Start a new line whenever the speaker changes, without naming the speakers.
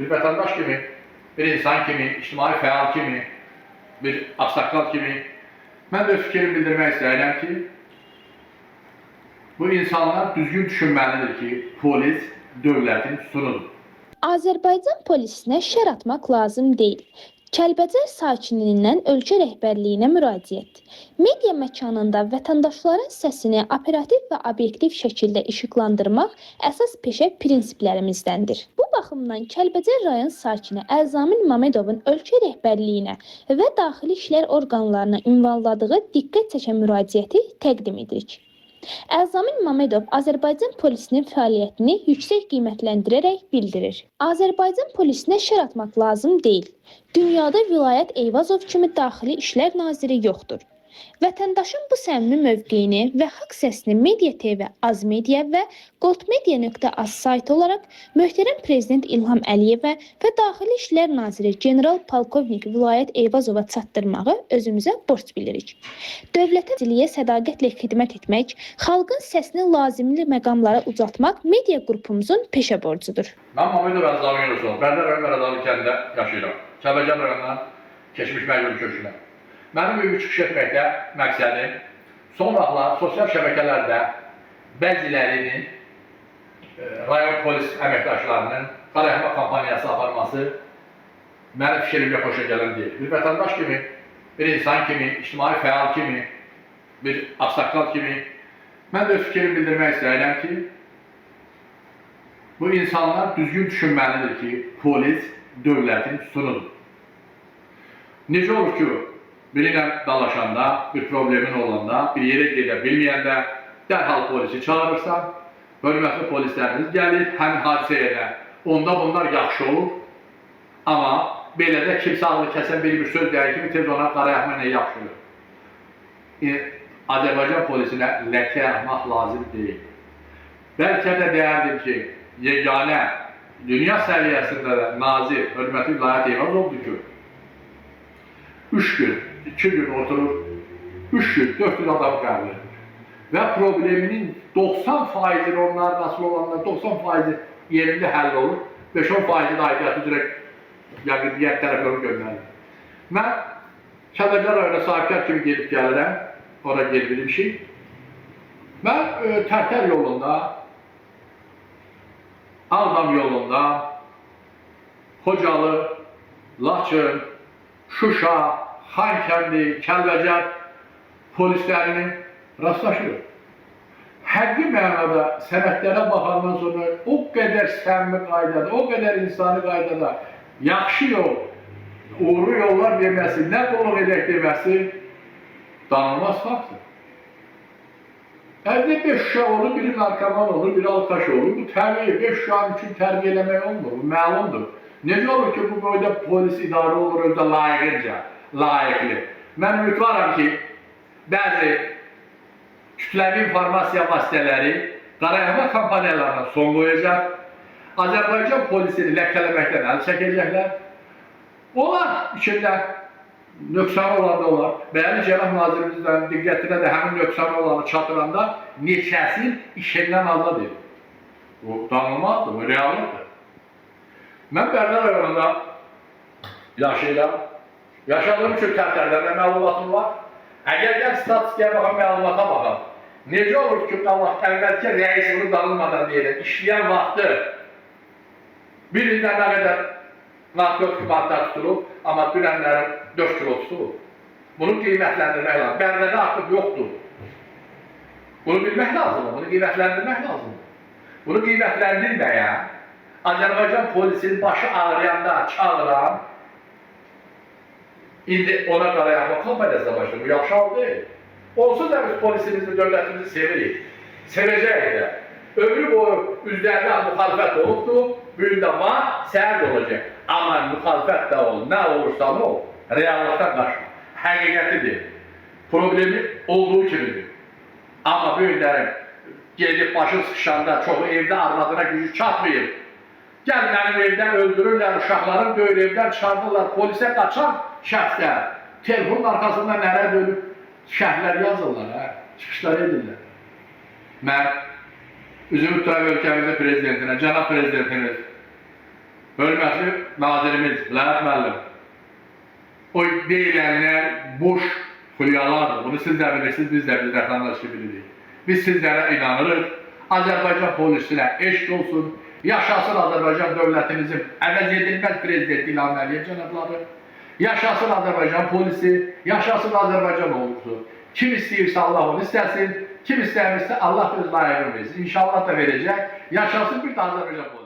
Bir vatandaş kimi, bir insan kimi, ictimai fəal kimi, bir aksaqqal kimi mən də öz fikrimi bildirmək istəyirəm ki, bu insanlar düzgün düşünməlidir ki, polis dövlətin sütunudur.
Azərbaycan polisinə şər atmaq lazım deyil. Kəlbəcər sakinindən ölkə rəhbərliyinə müraciət. Media məkanında vətəndaşların səsini operativ və obyektiv şəkildə işıqlandırmaq əsas peşə prinsiplərimizdəndir. Bu baxımdan Kəlbəcər rayon sakini Əlzamin Mamedovun ölkə rəhbərliyinə və daxili işlər orqanlarına ünvanladığı diqqət çəkən müraciəti təqdim edirik. Əlzamin Mamedov Azərbaycan polisinin fəaliyyətini yüksək qiymətləndirərək bildirir. Azərbaycan polisinə şər atmaq lazım deyil. Dünyada Vilayət Eyvazov kimi daxili işlər naziri yoxdur. Vətəndaşın bu səmimi mövqeyini və haqq səsini Media TV, Azmedia və goldmedia.az saytı olaraq möhtərəm Prezident İlham Əliyevə və Daxili İşlər Naziri General Polkovnik Vilayət Eyvazova çatdırmağı özümüzə borc bilirik. Dövlətə diliyə sədaqətlə xidmət etmək, xalqın səsini lazımlı məqamlara ucaltmaq media qrupumuzun peşə borcudur.
Mən Mamedov Əlzamin Yusuf, Bərdə rayon Mərədali kəndində yaşayıram. Kəlbəcər rayonundan keçmiş məcburi köçkünəm. Mənim ümumi çıxış etməkdə məqsədim son vaxtlar sosial şəbəkələrdə bəzilərinin rayon polis əməkdaşlarının qarayama kampaniyası aparması mənim fikrimlə xoşa gələn deyil. Bir vətəndaş kimi, bir insan kimi, ictimai fəal kimi, bir aksaqqal kimi mən də öz fikrimi bildirmək istəyirəm ki, bu insanlar düzgün düşünməlidir ki, polis dövlətin sütunudur. Necə olur ki, birinlə dalaşanda, bir problemin olanda, bir yerə gedə bilməyəndə dərhal polisi çağırırsan, hörmətli polislərimiz gəlir, həmin hadisə yerinə. Onda bunlar yaxşı olur, amma belə də kimsə ağlı kəsən bir söz deyir kimi tez ona qarayaqma nə yaxşı olur. Azərbaycan polisinə ləkə yaxmaq lazım deyil. Bəlkə də deyərdim ki, yeganə dünya səviyyəsində də nazir, hörmətli Vilayət Eyvazovdur ki, 3 gün, 2 gün oturur, 3 gün, 400 adamı qəbul edir. Və probleminin 90%'i onlar nasıl olanlar, 90%'i yerində həll olur, 5-10%'i də aidiyyatı üzrə diğer tərəflərə göndərilir. Mən Kəlbəcər rayonuna sahibkar kimi gedib gəlirəm, oraya gedib bilmişik. Mən Tərtər yolunda, Ağdam yolunda, Xocalı, Laçın, Şuşa, Xankəndi, Kəlbəcər polislərinin rastlaşırıq. Həqiqi mənada sənədlərə baxandan sonra o qədər səmimi qaydada, o qədər insani qaydada yaxşı yol, uğurlu yollar deməsi, nə qulluq edək deməsi danılmaz faktdır. Evde 5 uşaq olur, biri narkoman olur, biri alkaş olur. Bu təbii 5 uşağın üçün tərbiyə eləmək olmur, bu məlumdur. Necə olur ki, bu boyda polis idarə olur özdə layiqincə, layiqli. Mən ümidvaram ki, bəzi kütləvi informasiya vasitələri qarayama kampaniyalarına son qoyacaq, Azərbaycan polisini ləkələməkdən əl çəkəcəklər. Onlar içində nöqsanı olan da olar. Bəli, Cənab Nazirimizdən diqqətinə də həmin nöqsanı olanı çatıranda neçəsi işindən azad edir. Bu danılmazdır, bu reallıqdır. Mən Bərdə rayonunda yaşayıram. Yaşadığım üçün Tərtərlərdə məlumatım var. Əgər gəl statistikaya baxan, məlumata baxan, necə olur ki, əvvəlki rəis bunu danılmadan deyilən, işləyən vaxtı bir ildə nə qədər narkotik maddə tutulub, amma dünənlərin 4 kilo tutulub. Bunu qiymətləndirmək lazım. Bərdədə artıq yoxdur. Bunu bilmək lazımdır, bunu qiymətləndirmək lazımdır. Bunu qiymətləndirməyən, Azərbaycan polisinin başı ağrıyanda çağıran, indi ona qarayaqma kampaniyasına başlayır. Bu yaxşı hal deyil. Olsun da biz polisimizi, dövlətimizi sevirik. Sevəcəyik də. Ömrü boyu üzlərində müxalifət olubdur, bugün də var, səhər də olacaq. Amma müxalifət də ol, nə olursa ne ol, reallıqdan qaçma. Həqiqətidir. Problemi olduğu kimidir. Amma bu günlərin gedib başın sıxışanda çoxu evdə arvadına gücü çatmayıb. Gəl mənim evdən öldürürlər, uşaqlarım böyür evdən çıxardırlar, polisə qaçan şəxslər. Telefonun arkasında nərə dönüb şəhərlər yazırlar, çıxışlar edirlər. Mən üzümü tutaraq ölkəmizin prezidentinə, cənab prezidentimiz hörmətli nazirimiz Lənət müəllim, o deyilənlər boş xülyalardır. Bunu siz də bilirsiniz, biz də biz vətəndaşı bilirik. Biz sizlərə inanırıq. Azərbaycan polisinə eşq olsun. Yaşasın Azərbaycan dövlətimizin əvəz edilməz prezidenti İlham Əliyev cənabları. Yaşasın Azərbaycan polisi, yaşasın Azərbaycan ordusu. Kim istəyirsə Allah onu istəsin, kim istəmirsə Allah öz layığını versin. İnşallah da verəcək. Yaşasın bir də Azərbaycan polisi.